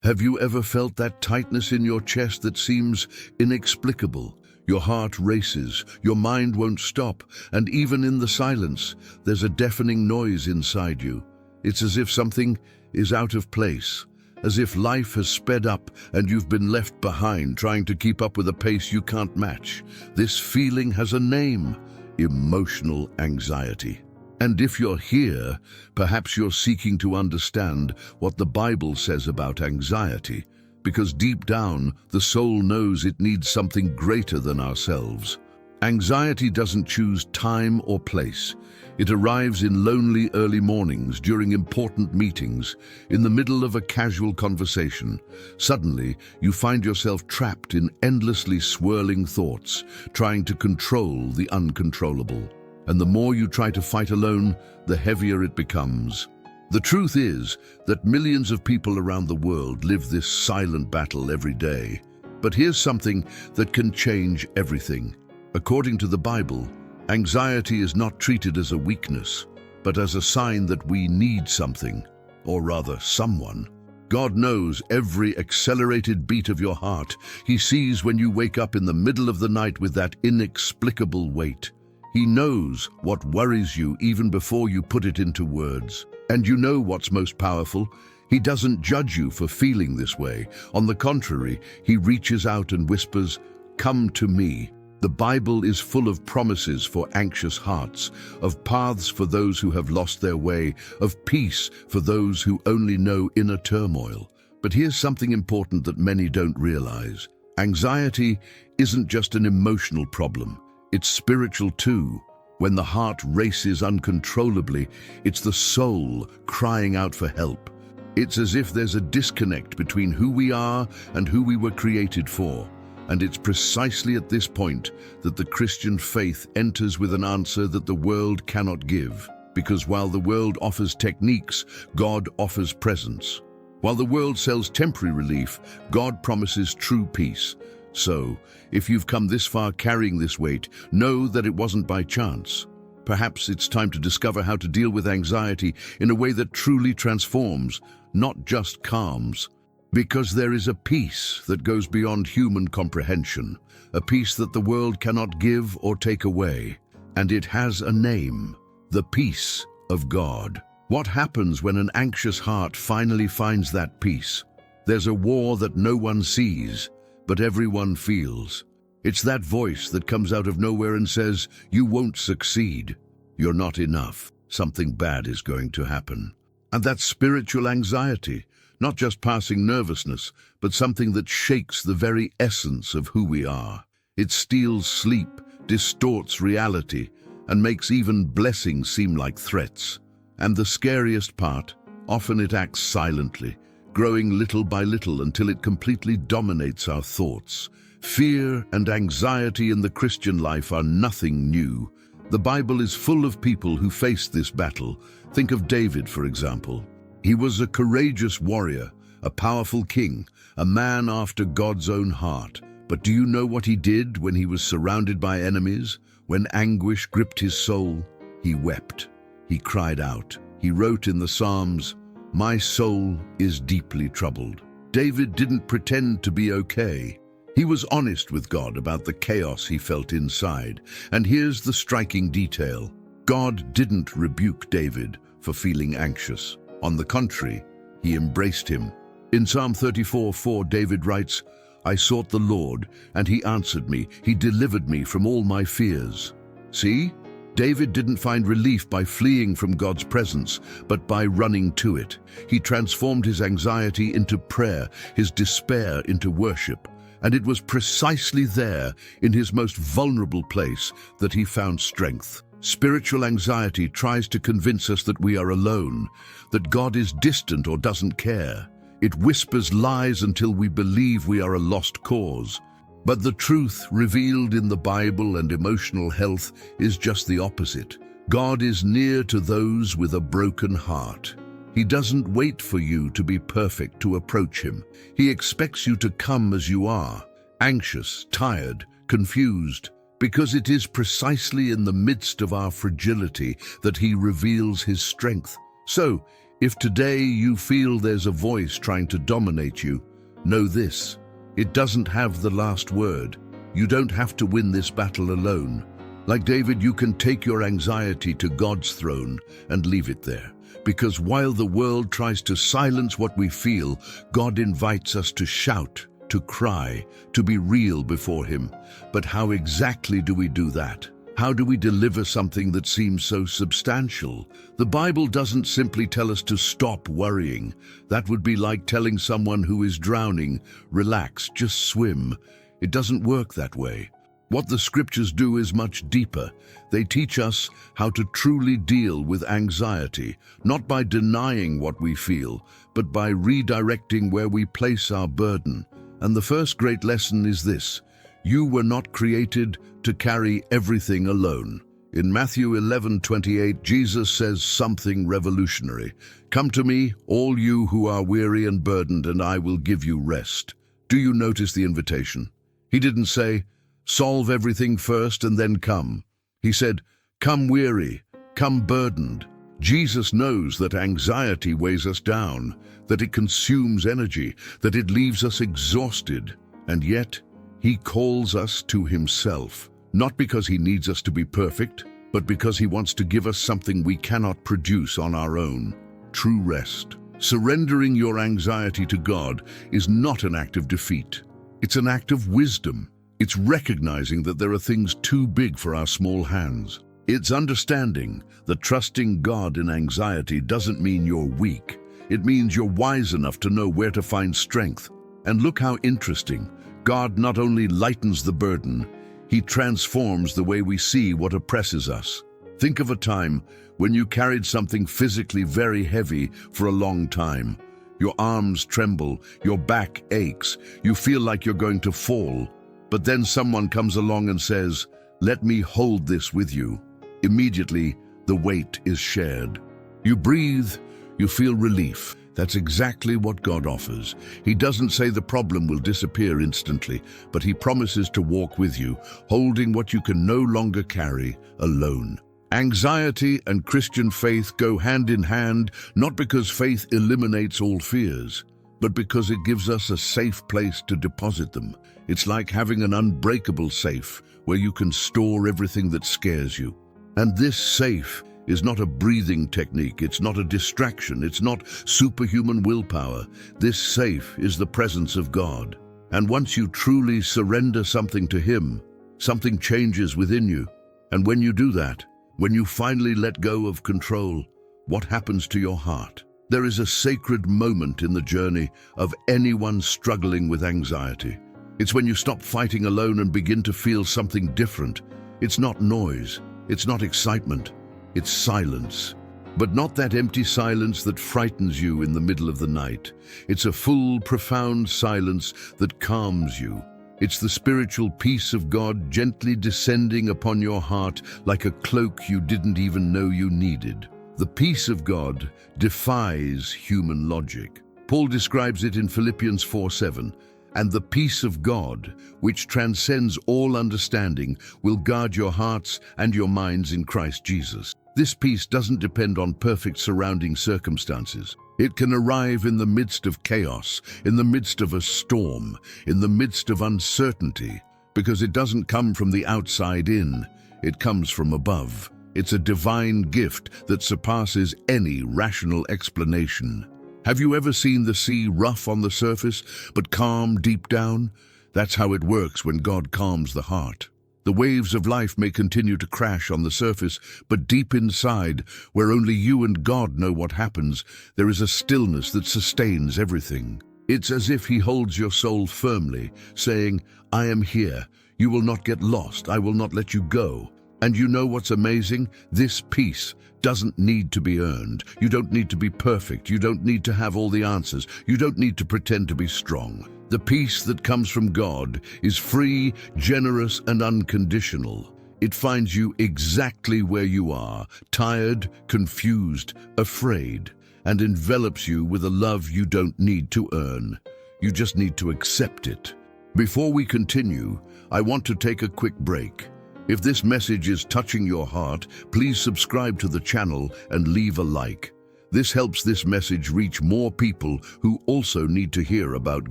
Have you ever felt that tightness in your chest that seems inexplicable? Your heart races, your mind won't stop, and even in the silence, there's a deafening noise inside you. It's as if something is out of place, as if life has sped up and you've been left behind trying to keep up with a pace you can't match. This feeling has a name: emotional anxiety. And if you're here, perhaps you're seeking to understand what the Bible says about anxiety, because deep down, the soul knows it needs something greater than ourselves. Anxiety doesn't choose time or place. It arrives in lonely early mornings, during important meetings, in the middle of a casual conversation. Suddenly, you find yourself trapped in endlessly swirling thoughts, trying to control the uncontrollable. And the more you try to fight alone, the heavier it becomes. The truth is that millions of people around the world live this silent battle every day. But here's something that can change everything. According to the Bible, anxiety is not treated as a weakness, but as a sign that we need something, or rather someone. God knows every accelerated beat of your heart. He sees when you wake up in the middle of the night with that inexplicable weight. He knows what worries you even before you put it into words. And you know what's most powerful? He doesn't judge you for feeling this way. On the contrary, he reaches out and whispers, "Come to me." The Bible is full of promises for anxious hearts, of paths for those who have lost their way, of peace for those who only know inner turmoil. But here's something important that many don't realize. Anxiety isn't just an emotional problem. It's spiritual too. When the heart races uncontrollably, it's the soul crying out for help. It's as if there's a disconnect between who we are and who we were created for. And it's precisely at this point that the Christian faith enters with an answer that the world cannot give. Because while the world offers techniques, God offers presence. While the world sells temporary relief, God promises true peace. So, if you've come this far carrying this weight, know that it wasn't by chance. Perhaps it's time to discover how to deal with anxiety in a way that truly transforms, not just calms. Because there is a peace that goes beyond human comprehension, a peace that the world cannot give or take away. And it has a name: the peace of God. What happens when an anxious heart finally finds that peace? There's a war that no one sees, but everyone feels. It's that voice that comes out of nowhere and says, "You won't succeed. You're not enough. Something bad is going to happen." And that's spiritual anxiety, not just passing nervousness, but something that shakes the very essence of who we are. It steals sleep, distorts reality, and makes even blessings seem like threats. And the scariest part, often it acts silently, growing little by little until it completely dominates our thoughts. Fear and anxiety in the Christian life are nothing new. The Bible is full of people who faced this battle. Think of David, for example. He was a courageous warrior, a powerful king, a man after God's own heart. But do you know what he did when he was surrounded by enemies? When anguish gripped his soul, he wept. He cried out. He wrote in the Psalms, "My soul is deeply troubled." David didn't pretend to be okay. He was honest with God about the chaos he felt inside. And here's the striking detail. God didn't rebuke David for feeling anxious. On the contrary, he embraced him. In Psalm 34:4, David writes, "I sought the Lord, and he answered me. He delivered me from all my fears." See? David didn't find relief by fleeing from God's presence, but by running to it. He transformed his anxiety into prayer, his despair into worship. And it was precisely there, in his most vulnerable place, that he found strength. Spiritual anxiety tries to convince us that we are alone, that God is distant or doesn't care. It whispers lies until we believe we are a lost cause. But the truth revealed in the Bible and emotional health is just the opposite. God is near to those with a broken heart. He doesn't wait for you to be perfect to approach him. He expects you to come as you are, anxious, tired, confused, because it is precisely in the midst of our fragility that he reveals his strength. So, If today you feel there's a voice trying to dominate you, know this: it doesn't have the last word. You don't have to win this battle alone. Like David, you can take your anxiety to God's throne and leave it there. Because while the world tries to silence what we feel, God invites us to shout, to cry, to be real before Him. But how exactly do we do that? How do we deliver something that seems so substantial? The Bible doesn't simply tell us to stop worrying. That would be like telling someone who is drowning, relax, just swim. It doesn't work that way. What the scriptures do is much deeper. They teach us how to truly deal with anxiety, not by denying what we feel, but by redirecting where we place our burden. And the first great lesson is this: you were not created to carry everything alone. In Matthew 11:28, Jesus says something revolutionary. "Come to me, all you who are weary and burdened, and I will give you rest." Do you notice the invitation? He didn't say, "Solve everything first and then come." He said, "Come weary, come burdened." Jesus knows that anxiety weighs us down, that it consumes energy, that it leaves us exhausted. And yet, He calls us to Himself, not because He needs us to be perfect, but because He wants to give us something we cannot produce on our own: true rest. Surrendering your anxiety to God is not an act of defeat. It's an act of wisdom. It's recognizing that there are things too big for our small hands. It's understanding that trusting God in anxiety doesn't mean you're weak. It means you're wise enough to know where to find strength. And look how interesting. God not only lightens the burden, He transforms the way we see what oppresses us. Think of a time when you carried something physically very heavy for a long time. Your arms tremble, your back aches, you feel like you're going to fall. But then someone comes along and says, "Let me hold this with you." Immediately, the weight is shared. You breathe, you feel relief. That's exactly what God offers. He doesn't say the problem will disappear instantly, but He promises to walk with you, holding what you can no longer carry alone. Anxiety and Christian faith go hand in hand, not because faith eliminates all fears, but because it gives us a safe place to deposit them. It's like having an unbreakable safe where you can store everything that scares you. And this safe is not a breathing technique, it's not a distraction, it's not superhuman willpower. This safe is the presence of God. And once you truly surrender something to Him, something changes within you. And when you do that, when you finally let go of control, what happens to your heart? There is a sacred moment in the journey of anyone struggling with anxiety. It's when you stop fighting alone and begin to feel something different. It's not noise, it's not excitement, it's silence. But not that empty silence that frightens you in the middle of the night. It's a full, profound silence that calms you. It's the spiritual peace of God gently descending upon your heart like a cloak you didn't even know you needed. The peace of God defies human logic. Paul describes it in Philippians 4:7. And the peace of God, which transcends all understanding, will guard your hearts and your minds in Christ Jesus. This peace doesn't depend on perfect surrounding circumstances. It can arrive in the midst of chaos, in the midst of a storm, in the midst of uncertainty, because it doesn't come from the outside in, it comes from above. It's a divine gift that surpasses any rational explanation. Have you ever seen the sea rough on the surface, but calm deep down? That's how it works when God calms the heart. The waves of life may continue to crash on the surface, but deep inside, where only you and God know what happens, there is a stillness that sustains everything. It's as if He holds your soul firmly, saying, "I am here. You will not get lost. I will not let you go." And you know what's amazing? This peace doesn't need to be earned. You don't need to be perfect. You don't need to have all the answers. You don't need to pretend to be strong. The peace that comes from God is free, generous, and unconditional. It finds you exactly where you are, tired, confused, afraid, and envelops you with a love you don't need to earn. You just need to accept it. Before we continue, I want to take a quick break. If this message is touching your heart, please subscribe to the channel and leave a like. This helps this message reach more people who also need to hear about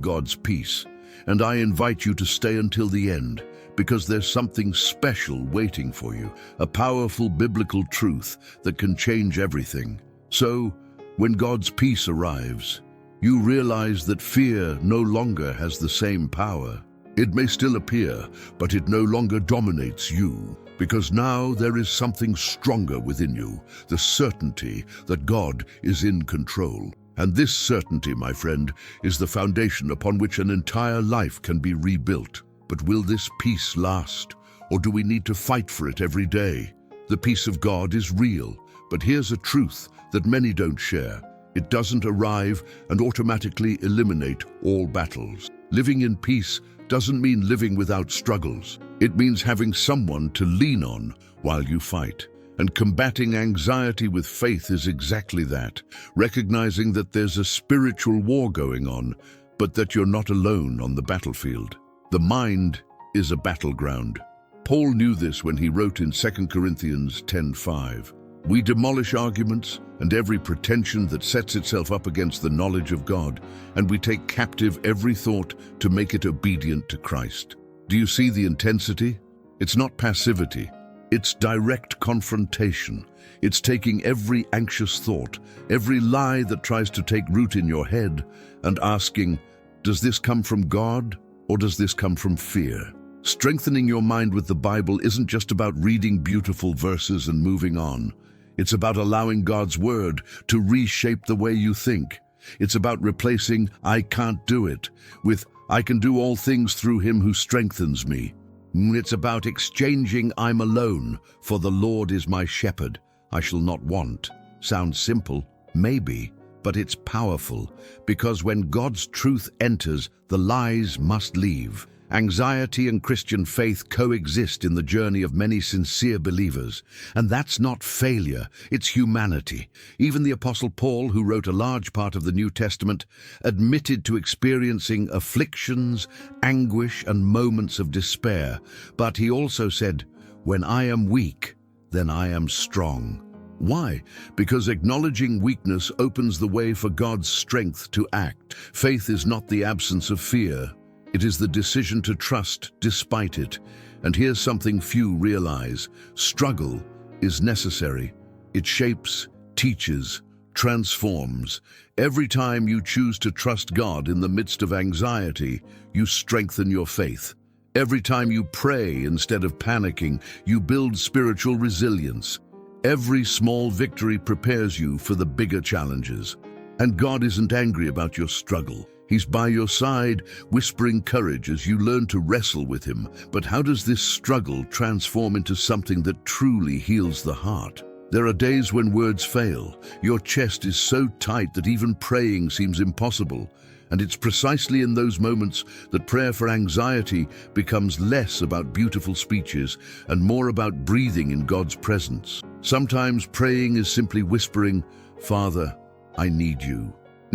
God's peace. And I invite you to stay until the end, because there's something special waiting for you, a powerful biblical truth that can change everything. So, when God's peace arrives, you realize that fear no longer has the same power. It may still appear, but it no longer dominates you, because now there is something stronger within you, the certainty that God is in control. And this certainty, my friend, is the foundation upon which an entire life can be rebuilt. But will this peace last, or do we need to fight for it every day? The peace of God is real, but here's a truth that many don't share. It doesn't arrive and automatically eliminate all battles. Living in peace doesn't mean living without struggles. It means having someone to lean on while you fight. And combating anxiety with faith is exactly that, recognizing that there's a spiritual war going on, but that you're not alone on the battlefield. The mind is a battleground. Paul knew this when he wrote in 2 Corinthians 10:5. We demolish arguments and every pretension that sets itself up against the knowledge of God, and we take captive every thought to make it obedient to Christ. Do you see the intensity? It's not passivity. It's direct confrontation. It's taking every anxious thought, every lie that tries to take root in your head, and asking, does this come from God or does this come from fear? Strengthening your mind with the Bible isn't just about reading beautiful verses and moving on. It's about allowing God's word to reshape the way you think. It's about replacing "I can't do it" with "I can do all things through him who strengthens me." It's about exchanging "I'm alone" for "the Lord is my shepherd, I shall not want." Sounds simple, maybe, but it's powerful, because when God's truth enters, the lies must leave. Anxiety and Christian faith coexist in the journey of many sincere believers, and that's not failure, it's humanity. Even the Apostle Paul, who wrote a large part of the New Testament, admitted to experiencing afflictions, anguish, and moments of despair. But he also said, "When I am weak, then I am strong." Why? Because acknowledging weakness opens the way for God's strength to act. Faith is not the absence of fear. It is the decision to trust despite it. And here's something few realize. Struggle is necessary. It shapes, teaches, transforms. Every time you choose to trust God in the midst of anxiety, you strengthen your faith. Every time you pray instead of panicking, you build spiritual resilience. Every small victory prepares you for the bigger challenges. And God isn't angry about your struggle. He's by your side, whispering courage as you learn to wrestle with him. But how does this struggle transform into something that truly heals the heart? There are days when words fail. Your chest is so tight that even praying seems impossible. And it's precisely in those moments that prayer for anxiety becomes less about beautiful speeches and more about breathing in God's presence. Sometimes praying is simply whispering, "Father, I need you."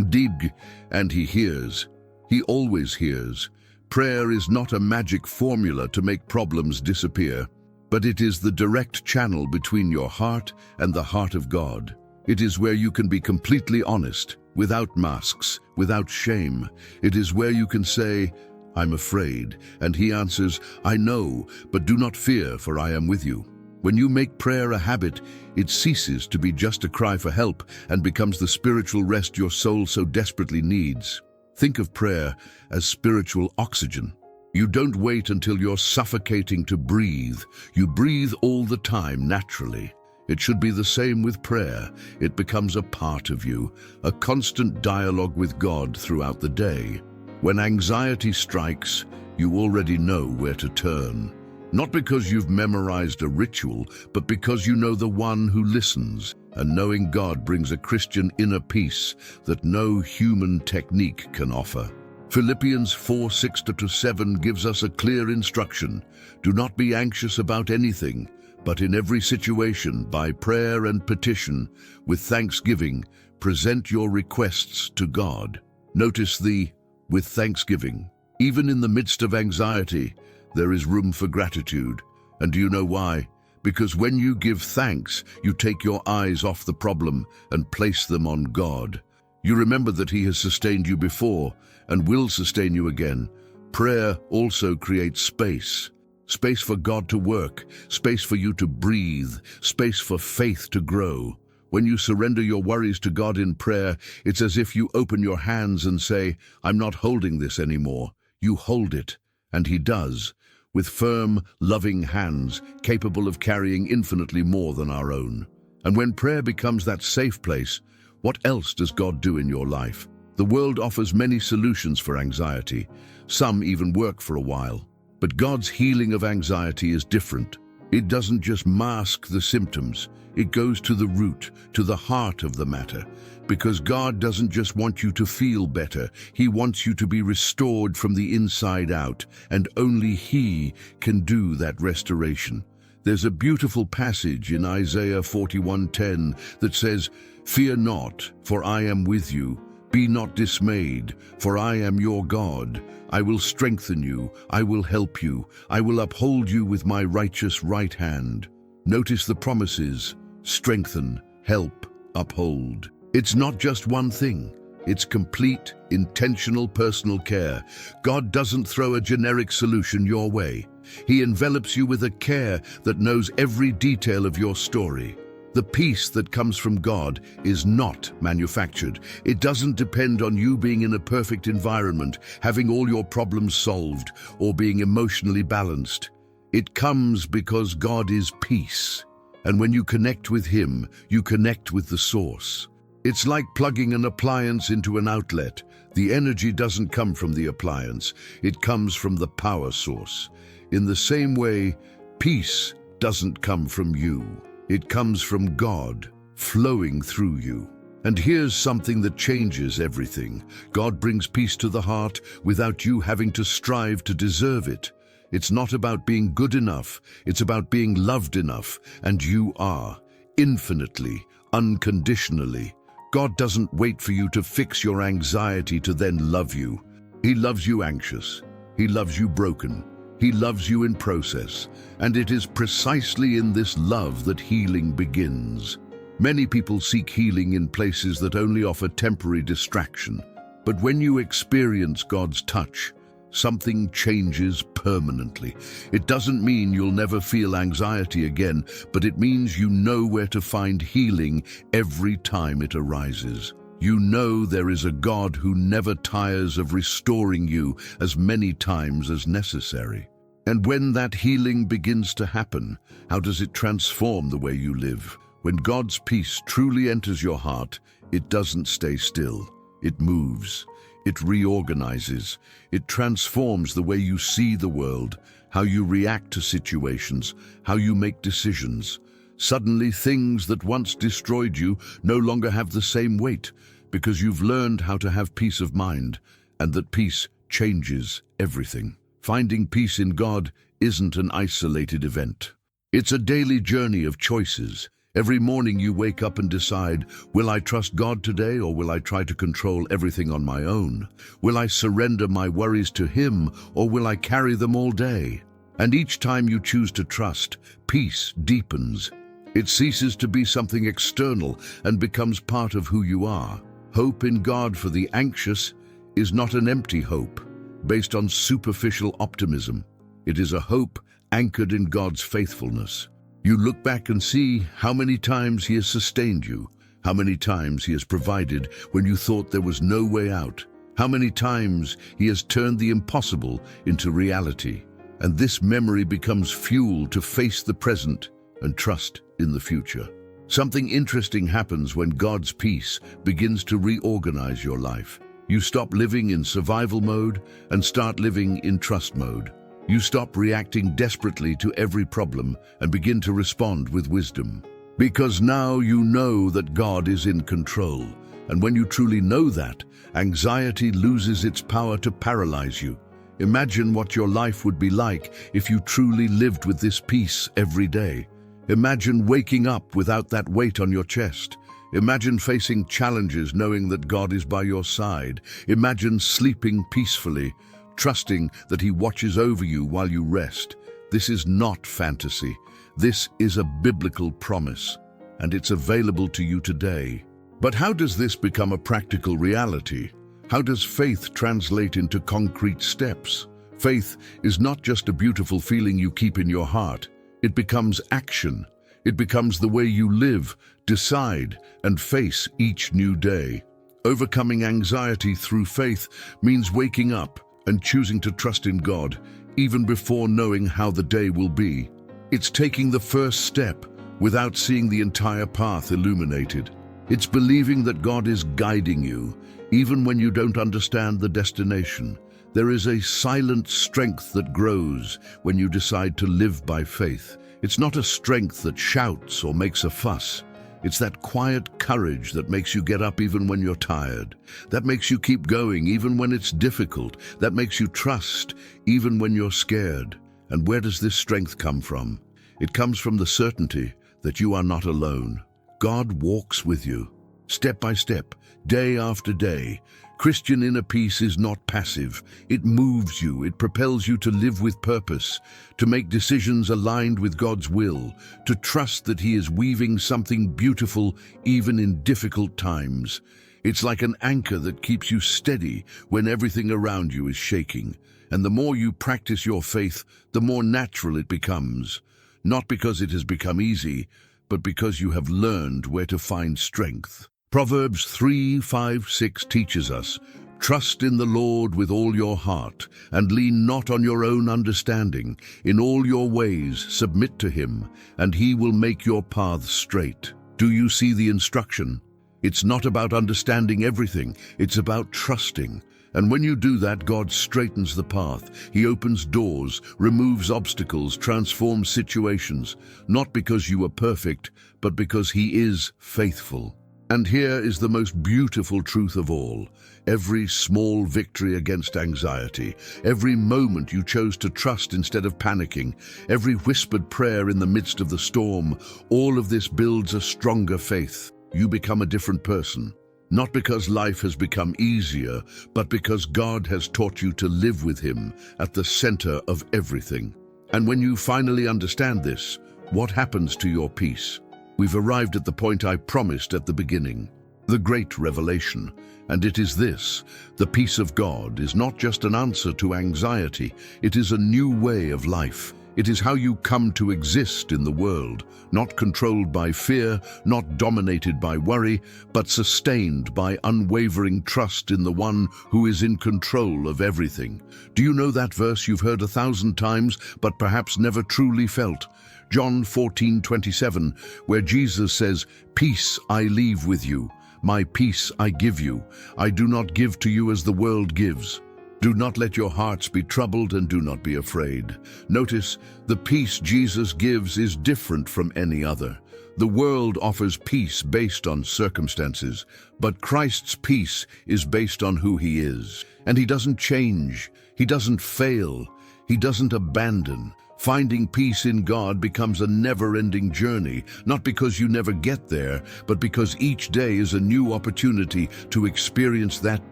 Dig, and he hears. He always hears. Prayer is not a magic formula to make problems disappear, but it is the direct channel between your heart and the heart of God. It is where you can be completely honest, without masks, without shame. It is where you can say, "I'm afraid," and he answers, "I know, but do not fear, for I am with you." When you make prayer a habit, it ceases to be just a cry for help and becomes the spiritual rest your soul so desperately needs. Think of prayer as spiritual oxygen. You don't wait until you're suffocating to breathe. You breathe all the time naturally. It should be the same with prayer. It becomes a part of you, a constant dialogue with God throughout the day. When anxiety strikes, you already know where to turn. Not because you've memorized a ritual, but because you know the one who listens. And knowing God brings a Christian inner peace that no human technique can offer. Philippians 4:6-7 gives us a clear instruction. Do not be anxious about anything, but in every situation, by prayer and petition, with thanksgiving, present your requests to God. Notice the "with thanksgiving." Even in the midst of anxiety, there is room for gratitude. And do you know why? Because when you give thanks, you take your eyes off the problem and place them on God. You remember that He has sustained you before and will sustain you again. Prayer also creates space. Space for God to work, space for you to breathe, space for faith to grow. When you surrender your worries to God in prayer, it's as if you open your hands and say, "I'm not holding this anymore." You hold it, and He does, with firm, loving hands capable of carrying infinitely more than our own. And when prayer becomes that safe place, what else does God do in your life? The world offers many solutions for anxiety. Some even work for a while. But God's healing of anxiety is different. It doesn't just mask the symptoms. It goes to the root, to the heart of the matter. Because God doesn't just want you to feel better. He wants you to be restored from the inside out, and only He can do that restoration. There's a beautiful passage in Isaiah 41:10 that says, "Fear not, for I am with you. Be not dismayed, for I am your God. I will strengthen you, I will help you, I will uphold you with my righteous right hand." Notice the promises: strengthen, help, uphold. It's not just one thing. It's complete, intentional personal care. God doesn't throw a generic solution your way. He envelops you with a care that knows every detail of your story. The peace that comes from God is not manufactured. It doesn't depend on you being in a perfect environment, having all your problems solved, or being emotionally balanced. It comes because God is peace. And when you connect with Him, you connect with the source. It's like plugging an appliance into an outlet. The energy doesn't come from the appliance. It comes from the power source. In the same way, peace doesn't come from you. It comes from God, flowing through you. And here's something that changes everything. God brings peace to the heart without you having to strive to deserve it. It's not about being good enough. It's about being loved enough. And you are, infinitely, unconditionally. God doesn't wait for you to fix your anxiety to then love you. He loves you anxious. He loves you broken. He loves you in process, and it is precisely in this love that healing begins. Many people seek healing in places that only offer temporary distraction, but when you experience God's touch, something changes permanently. It doesn't mean you'll never feel anxiety again, but it means you know where to find healing every time it arises. You know there is a God who never tires of restoring you as many times as necessary. And when that healing begins to happen, how does it transform the way you live? When God's peace truly enters your heart, it doesn't stay still. It moves. It reorganizes. It transforms the way you see the world, how you react to situations, how you make decisions. Suddenly, things that once destroyed you no longer have the same weight, because you've learned how to have peace of mind, and that peace changes everything. Finding peace in God isn't an isolated event. It's a daily journey of choices. Every morning you wake up and decide, will I trust God today, or will I try to control everything on my own? Will I surrender my worries to Him, or will I carry them all day? And each time you choose to trust, peace deepens. It ceases to be something external and becomes part of who you are. Hope in God for the anxious is not an empty hope, based on superficial optimism. It is a hope anchored in God's faithfulness. You look back and see how many times He has sustained you, how many times He has provided when you thought there was no way out, how many times He has turned the impossible into reality. And this memory becomes fuel to face the present and trust in the future. Something interesting happens when God's peace begins to reorganize your life. You stop living in survival mode and start living in trust mode. You stop reacting desperately to every problem and begin to respond with wisdom. Because now you know that God is in control. And when you truly know that, anxiety loses its power to paralyze you. Imagine what your life would be like if you truly lived with this peace every day. Imagine waking up without that weight on your chest. Imagine facing challenges knowing that God is by your side. Imagine sleeping peacefully, trusting that He watches over you while you rest. This is not fantasy. This is a biblical promise, and it's available to you today. But how does this become a practical reality? How does faith translate into concrete steps? Faith is not just a beautiful feeling you keep in your heart. It becomes action. It becomes the way you live, decide, and face each new day. Overcoming anxiety through faith means waking up and choosing to trust in God, even before knowing how the day will be. It's taking the first step without seeing the entire path illuminated. It's believing that God is guiding you, even when you don't understand the destination. There is a silent strength that grows when you decide to live by faith. It's not a strength that shouts or makes a fuss. It's that quiet courage that makes you get up even when you're tired. That makes you keep going even when it's difficult. That makes you trust even when you're scared. And where does this strength come from? It comes from the certainty that you are not alone. God walks with you, step by step, day after day. Christian inner peace is not passive. It moves you, it propels you to live with purpose, to make decisions aligned with God's will, to trust that He is weaving something beautiful even in difficult times. It's like an anchor that keeps you steady when everything around you is shaking. And the more you practice your faith, the more natural it becomes. Not because it has become easy, but because you have learned where to find strength. Proverbs 3:5-6 teaches us, "Trust in the Lord with all your heart, and lean not on your own understanding. In all your ways submit to Him, and He will make your paths straight." Do you see the instruction? It's not about understanding everything, it's about trusting. And when you do that, God straightens the path. He opens doors, removes obstacles, transforms situations, not because you are perfect, but because He is faithful. And here is the most beautiful truth of all. Every small victory against anxiety, every moment you chose to trust instead of panicking, every whispered prayer in the midst of the storm, all of this builds a stronger faith. You become a different person. Not because life has become easier, but because God has taught you to live with Him at the center of everything. And when you finally understand this, what happens to your peace? We've arrived at the point I promised at the beginning, the great revelation. And it is this: the peace of God is not just an answer to anxiety, it is a new way of life. It is how you come to exist in the world, not controlled by fear, not dominated by worry, but sustained by unwavering trust in the one who is in control of everything. Do you know that verse you've heard 1,000 times, but perhaps never truly felt? John 14:27, where Jesus says, "Peace I leave with you, my peace I give you. I do not give to you as the world gives. Do not let your hearts be troubled and do not be afraid." Notice, the peace Jesus gives is different from any other. The world offers peace based on circumstances, but Christ's peace is based on who He is. And He doesn't change, He doesn't fail, He doesn't abandon. Finding peace in God becomes a never-ending journey, not because you never get there, but because each day is a new opportunity to experience that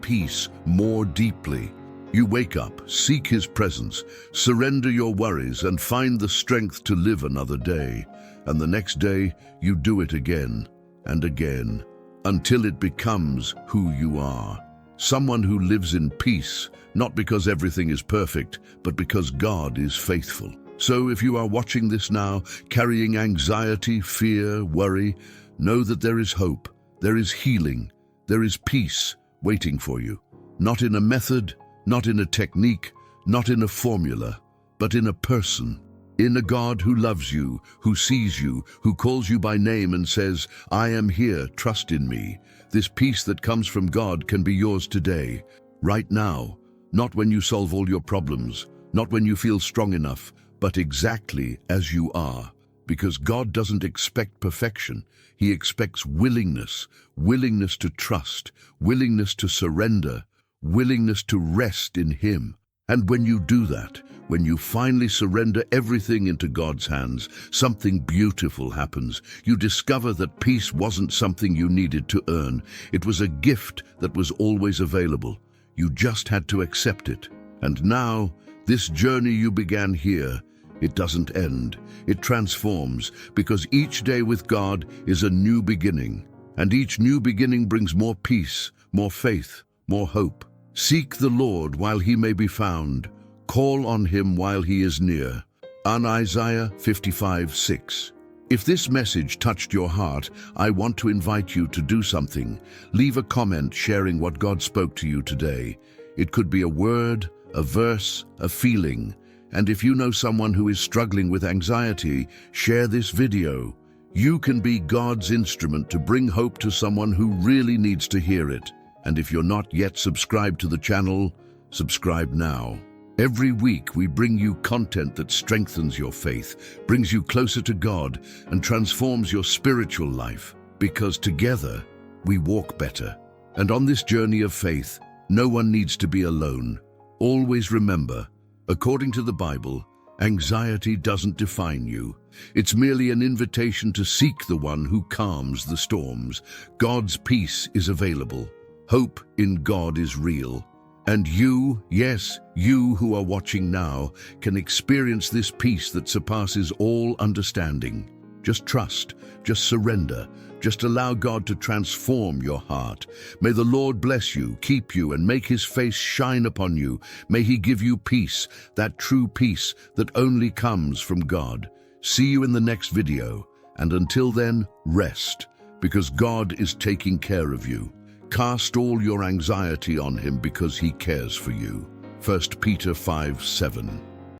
peace more deeply. You wake up, seek His presence, surrender your worries, and find the strength to live another day. And the next day, you do it again and again, until it becomes who you are. Someone who lives in peace, not because everything is perfect, but because God is faithful. So if you are watching this now, carrying anxiety, fear, worry, know that there is hope, there is healing, there is peace waiting for you. Not in a method, not in a technique, not in a formula, but in a person. In a God who loves you, who sees you, who calls you by name and says, "I am here, trust in me." This peace that comes from God can be yours today, right now, not when you solve all your problems, not when you feel strong enough, but exactly as you are. Because God doesn't expect perfection. He expects willingness, willingness to trust, willingness to surrender, willingness to rest in Him. And when you do that, when you finally surrender everything into God's hands, something beautiful happens. You discover that peace wasn't something you needed to earn. It was a gift that was always available. You just had to accept it. And now, this journey you began here It doesn't end. It transforms, because each day with God is a new beginning. And each new beginning brings more peace, more faith, more hope. Seek the Lord while he may be found. Call on him while he is near. On Isaiah 55:6. If this message touched your heart, I want to invite you to do something. Leave a comment sharing what God spoke to you today. It could be a word, a verse, a feeling. And if you know someone who is struggling with anxiety, share this video. You can be God's instrument to bring hope to someone who really needs to hear it. And if you're not yet subscribed to the channel, subscribe now. Every week we bring you content that strengthens your faith, brings you closer to God, and transforms your spiritual life. Because together we walk better. And on this journey of faith, no one needs to be alone. Always remember, according to the Bible, anxiety doesn't define you. It's merely an invitation to seek the one who calms the storms. God's peace is available. Hope in God is real. And you, yes, you who are watching now, can experience this peace that surpasses all understanding. Just trust, just surrender, just allow God to transform your heart. May the Lord bless you, keep you, and make his face shine upon you. May he give you peace, that true peace that only comes from God. See you in the next video, and until then, rest, because God is taking care of you. Cast all your anxiety on him because he cares for you. 1 Peter 5:7.